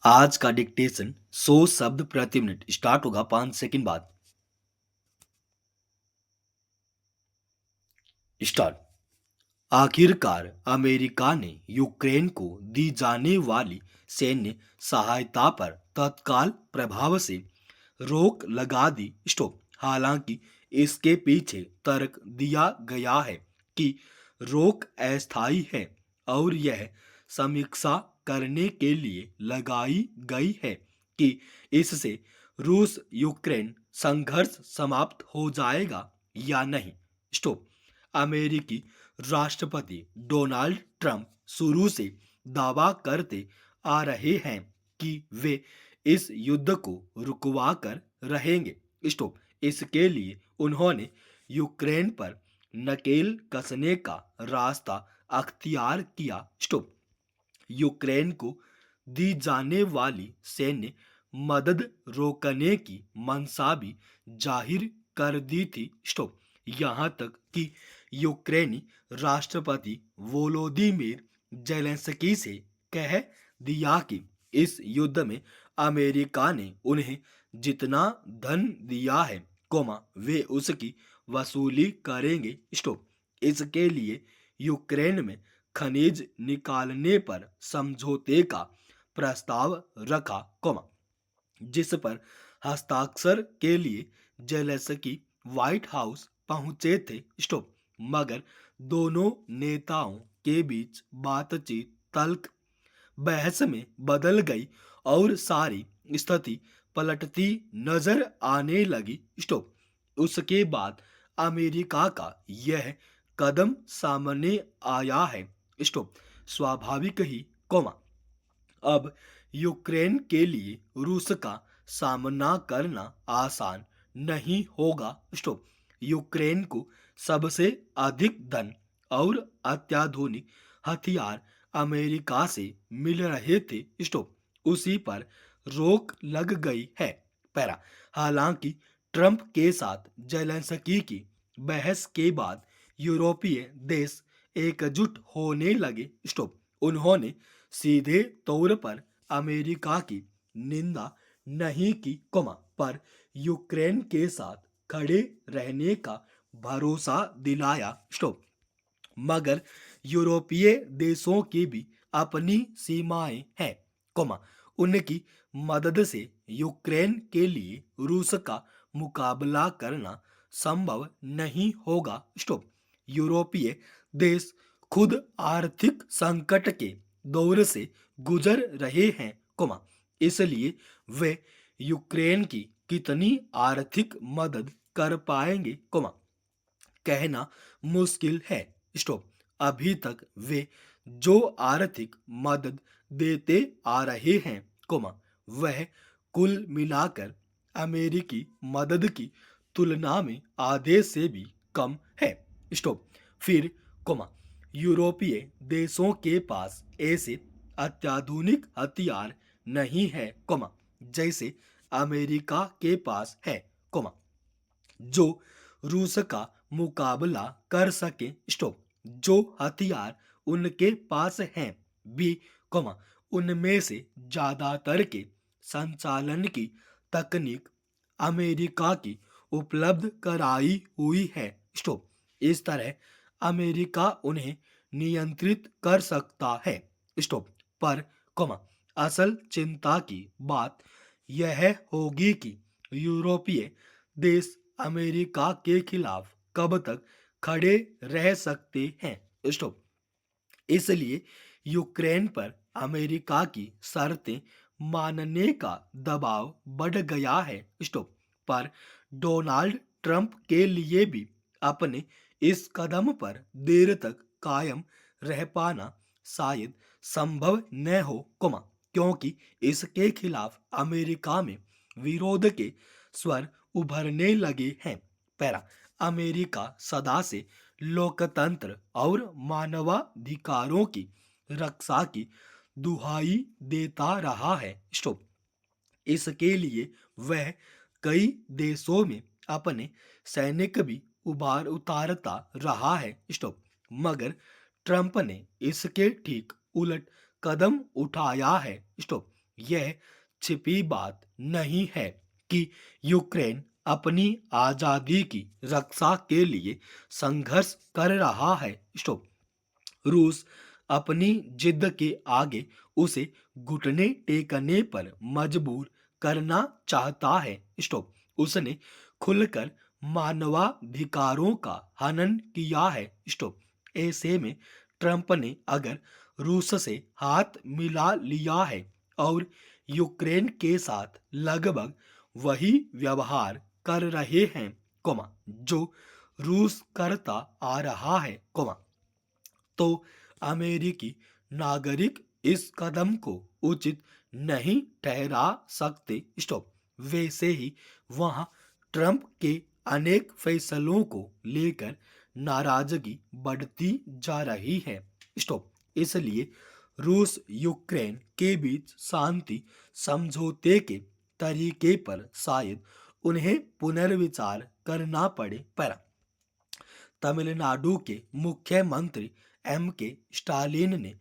आज का डिक्टेशन 100 शब्द प्रति मिनट स्टार्ट होगा 5 सेकंड बाद। स्टार्ट। आखिरकार अमेरिका ने यूक्रेन को दी जाने वाली सैन्य सहायता पर तत्काल प्रभाव से रोक लगा दी। स्टॉप। हालांकि इसके पीछे तर्क दिया गया है कि रोक अस्थायी है और यह समीक्षा करने के लिए लगाई गई है कि इससे रूस यूक्रेन संघर्ष समाप्त हो जाएगा या नहीं। स्टॉप। अमेरिकी राष्ट्रपति डोनाल्ड ट्रंप शुरू से दावा करते आ रहे हैं कि वे इस युद्ध को रुकवा कर रहेंगे। स्टॉप। इसके लिए उन्होंने यूक्रेन पर नकेल कसने का रास्ता अख्तियार किया। स्टॉप। यूक्रेन को दी जाने वाली सैन्य मदद रोकने की मंशा भी जाहिर कर दी थी। स्टॉप। यहाँ तक कि यूक्रेनी राष्ट्रपति वोलोदिमीर जेलेंस्की से कह दिया कि इस युद्ध में अमेरिका ने उन्हें जितना धन दिया है वे उसकी वसूली करेंगे। स्टॉप। इसके लिए यूक्रेन में खनिज निकालने पर समझौते का प्रस्ताव रखा जिस पर हस्ताक्षर के लिए जेलेंस्की व्हाइट हाउस पहुंचे थे। स्टॉप। मगर दोनों नेताओं के बीच बातचीत तल्ख बहस में बदल गई और सारी स्थिति पलटती नजर आने लगी। स्टॉप। उसके बाद अमेरिका का यह कदम सामने आया है। स्टॉप। स्वाभाविक ही अब यूक्रेन के लिए रूस का सामना करना आसान नहीं होगा। स्टॉप। यूक्रेन को सबसे अधिक धन और अत्याधुनिक हथियार अमेरिका से मिल रहे थे। स्टॉप। उसी पर रोक लग गई है। पैरा। हालांकि ट्रंप के साथ जेलेंस्की की बहस के बाद यूरोपीय देश एकजुट होने लगे। स्टॉप। उन्होंने सीधे तौर पर अमेरिका की निंदा नहीं की पर यूक्रेन के साथ खड़े रहने का भरोसा दिलाया। स्टॉप। मगर यूरोपीय देशों की भी अपनी सीमाएं हैं उनकी मदद से यूक्रेन के लिए रूस का मुकाबला करना संभव नहीं होगा। स्टॉप। यूरोपीय देश खुद आर्थिक संकट के दौर से गुजर रहे हैं इसलिए वे यूक्रेन की कितनी आर्थिक मदद कर पाएंगे कहना मुश्किल है। स्टॉप। अभी तक वे जो आर्थिक मदद देते आ रहे हैं वह कुल मिलाकर अमेरिकी मदद की तुलना में आधे से भी कम है। स्टॉप। फिर यूरोपीय देशों के पास ऐसे अत्याधुनिक हथियार नहीं है जैसे अमेरिका के पास है जो रूस का मुकाबला कर सके। स्टॉप। जो हथियार उनके पास हैं भी उनमें से ज्यादातर के संचालन की तकनीक अमेरिका की उपलब्ध कराई हुई है। स्टॉप। इस तरह अमेरिका उन्हें नियंत्रित कर सकता है। स्टॉप। पर असल चिंता की बात यह होगी कि यूरोपीय देश अमेरिका के खिलाफ कब तक खड़े रह सकते हैं। स्टॉप। इसलिए यूक्रेन पर अमेरिका की शर्तें मानने का दबाव बढ़ गया है। स्टॉप। पर डोनाल्ड ट्रंप के लिए भी अपने इस कदम पर देर तक कायम रह पाना शायद संभव न हो क्योंकि इसके खिलाफ अमेरिका में विरोध के स्वर उभरने लगे हैं। पैरा। अमेरिका सदा से लोकतंत्र और मानवाधिकारों की रक्षा की दुहाई देता रहा है। स्टॉप। इसके लिए वह कई देशों में अपने सैनिक भी उतारता रहा है। स्टॉप। मगर ट्रंप ने इसके ठीक उलट कदम उठाया है। स्टॉप। यह छिपी बात नहीं है कि यूक्रेन अपनी आजादी की रक्षा के लिए संघर्ष कर रहा है। स्टॉप। रूस अपनी जिद के आगे उसे घुटने टेकने पर मजबूर करना चाहता है। स्टॉप। उसने खुलकर मानवाधिकारों का हनन किया है। स्टॉप। ऐसे में ट्रंप ने अगर रूस से हाथ मिला लिया है और यूक्रेन के साथ लगभग वही व्यवहार कर रहे हैं, कोमा, जो रूस करता आ रहा है, कोमा, तो अमेरिकी नागरिक इस कदम को उचित नहीं ठहरा सकते। स्टॉप। वैसे ही वहां ट्रंप के अनेक फैसलों को लेकर नाराजगी बढ़ती जा रही है। स्टॉप। इसलिए रूस यूक्रेन के बीच शांति समझौते के तरीके पर शायद उन्हें पुनर्विचार करना पड़े। पर तमिलनाडु के मुख्यमंत्री M.K. स्टालिन ने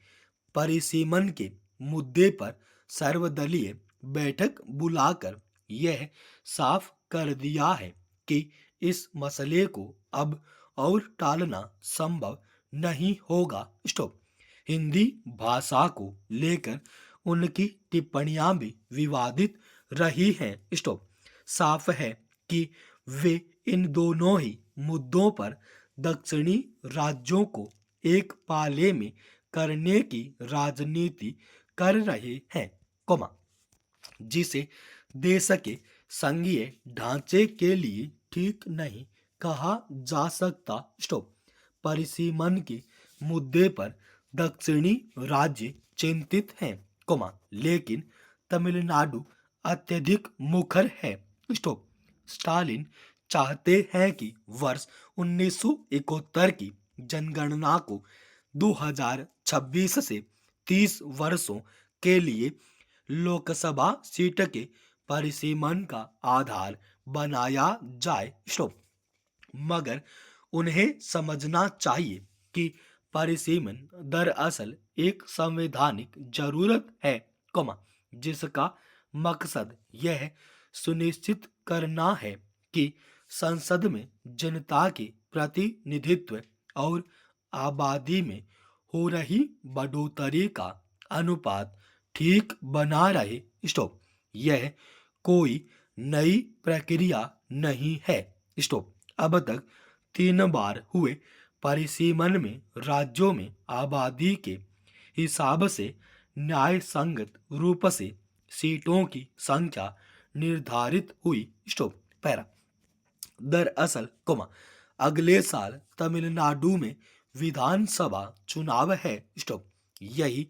परिसीमन के मुद्दे पर सर्वदलीय बैठक बुलाकर यह साफ कर दिया है कि इस मसले को अब और टालना संभव नहीं होगा। स्टॉप। हिंदी भाषा को लेकर उनकी टिप्पणियां भी विवादित रही हैं। स्टॉप। साफ है कि वे इन दोनों ही मुद्दों पर दक्षिणी राज्यों को एक पाले में करने की राजनीति कर रहे हैं, कोमा, जिसे देश के संघीय ढांचे के लिए ठीक नहीं कहा जा सकता। स्टॉप। परिसीमन के मुद्दे पर दक्षिणी राज्य चिंतित हैं, कोमा, लेकिन तमिलनाडु अत्यधिक मुखर है। स्टॉप। स्टालिन चाहते हैं कि वर्ष 1971 की जनगणना को 2026 से 30 वर्षों के लिए लोकसभा सीट के परिसीमन का आधार बनाया जाए। स्टॉप। मगर उन्हें समझना चाहिए कि परिसीमन दरअसल एक संवैधानिक जरूरत है, कोमा, जिसका मकसद यह सुनिश्चित करना है कि संसद में जनता के प्रतिनिधित्व और आबादी में हो रही बढ़ोतरी का अनुपात ठीक बना रहे। स्टॉप। यह कोई नई प्रक्रिया नहीं है। स्टॉप। अब तक 3 बार हुए परिसीमन में राज्यों में आबादी के हिसाब से न्याय संगत रूप से सीटों की संख्या निर्धारित हुई। स्टॉप। पैरा। दरअसल, कोमा, अगले साल तमिलनाडु में विधानसभा चुनाव है। स्टॉप। यही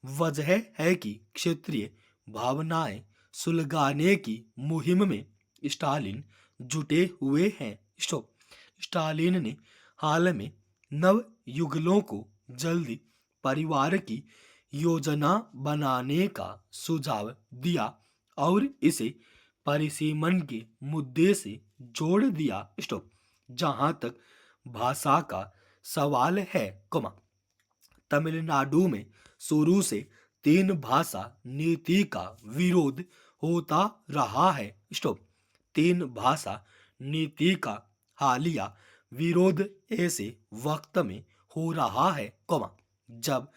वजह है कि क्षेत्रीय भावनाएं सुलगाने की मुहिम में स्टालिन जुटे हुए हैं। स्टॉप। स्टालिन ने हाल में नव युगलों को जल्दी परिवार की योजना बनाने का सुझाव दिया और इसे परिसीमन के मुद्दे से जोड़ दिया। स्टॉप। जहां तक भाषा का सवाल है, कोमा, तमिलनाडु में शुरू से 3 भाषा नीति का विरोध होता रहा है। स्टॉप। 3 भाषा नीति का हालिया विरोध ऐसे वक्त में हो रहा है, कोमा, जब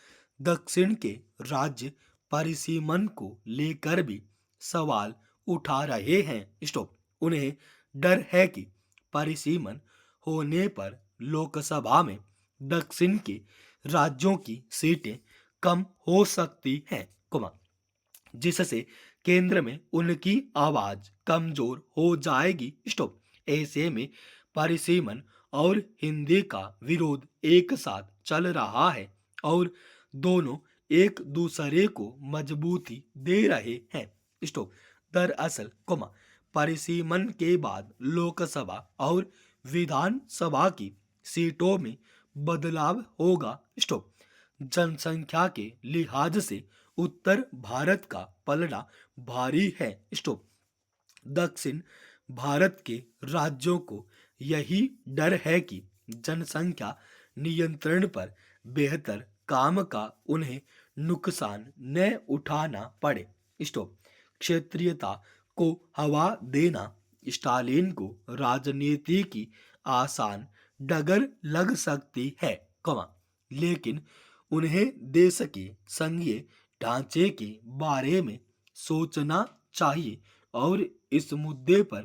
दक्षिण के राज्य परिसीमन को लेकर भी सवाल उठा रहे हैं। स्टॉप। उन्हें डर है कि परिसीमन होने पर लोकसभा में दक्षिण के राज्यों की सीटें कम हो सकती हैं, कोमा, जिससे केंद्र में उनकी आवाज कमजोर हो जाएगी। स्टॉप। ऐसे में परिसीमन और हिंदी का विरोध एक साथ चल रहा है और दोनों एक दूसरे को मजबूती दे रहे हैं। स्टॉप। दरअसल, कोमा, परिसीमन के बाद लोकसभा और विधानसभा की सीटों में बदलाव होगा। स्टॉप। जनसंख्या के लिहाज से उत्तर भारत का पलड़ा भारी है। स्टॉप। दक्षिण भारत के राज्यों को यही डर है कि जनसंख्या नियंत्रण पर बेहतर काम का उन्हें नुकसान न उठाना पड़े। स्टॉप। क्षेत्रीयता को हवा देना स्टालिन को राजनीति की आसान डगर लग सकती है, कमा, लेकिन उन्हें देश के संघीय ढांचे के बारे में सोचना चाहिए और इस मुद्दे पर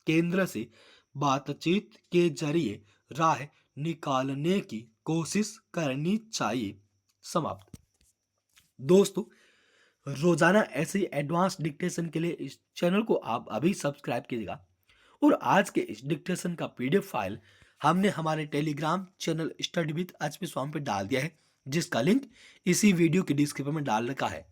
केंद्र से बातचीत के जरिए राह निकालने की कोशिश करनी चाहिए। समाप्त। दोस्तों, रोजाना ऐसे ही एडवांस डिक्टेशन के लिए इस चैनल को आप अभी सब्सक्राइब कीजिएगा। और आज के इस डिक्टेशन का पीडीएफ फाइल हमने हमारे Telegram channel study with HP Swami पे डाल दिया है, जिसका लिंक इसी वीडियो के डिस्क्रिप्शन में डाल रखा है।